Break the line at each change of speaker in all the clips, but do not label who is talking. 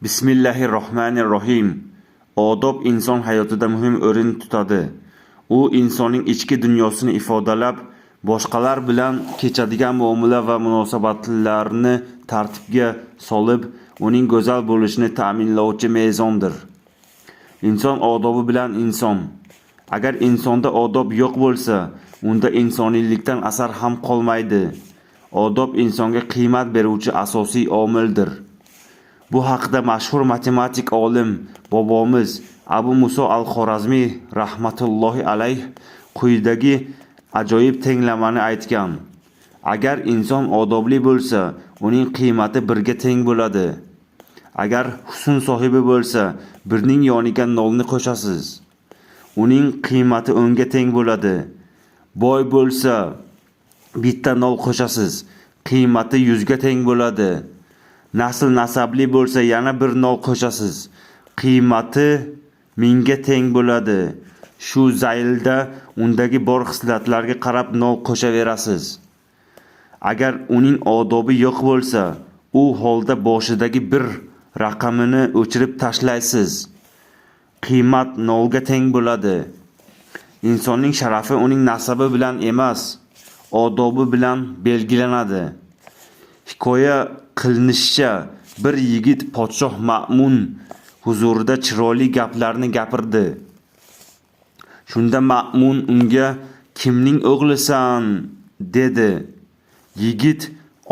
Bismillahirrohmanirrohim. Odob inson hayotida muhim o'rin tutadi. U insonning ichki dunyosini ifodalab, boshqalar bilan kechadigan muomala va munosabatlarni tartibga solib, uning go'zal bo'lishini ta'minlovchi mezondir. Inson odobi bilan inson. Agar insonda odob yo'q bo'lsa, unda insoniylikdan asar ham qolmaydi. Odob insonga qiymat beruvchi asosiy omildir. Bu haqida mashhur matematik olim bobomiz Abu Muso al-Xorazmiy rahmatullohi alayh quyidagi ajoyib tenglamani aytgan. Agar inson odobli bo'lsa, uning qiymati birga teng bo'ladi. Agar husn sohibi bo'lsa, birning yoniga nolni qo'shasiz. Uning qiymati 10 ga teng bo'ladi. Boy bo'lsa, bitta nol qo'shasiz. Qiymati 100 ga teng bo'ladi. Nasl nasabli bo'lsa yana bir nol qo'shasiz. Qiymati 1000 ga teng bo'ladi. Shu zaylda undagi bor xislatlarga qarab nol qo'shaverasiz. Agar uning odobi yo'q bo'lsa, u holda boshidagi bir raqamini o'chirib tashlaysiz. Qiymat 0 ga teng bo'ladi. Insonning sharafi uning nasabi bilan emas, odobi bilan belgilanadi. Hikoya qilinishicha, bir yigit podshoh Ma'mun huzurida chiroyli gaplarni gapirdi. Shunda Ma'mun unga "Kimning o'g'lisan?" dedi. Yigit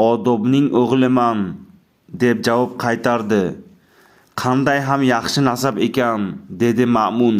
"Odobning o'g'liman" deb javob qaytardi. "Qanday ham yaxshi nasab ekan", dedi Ma'mun.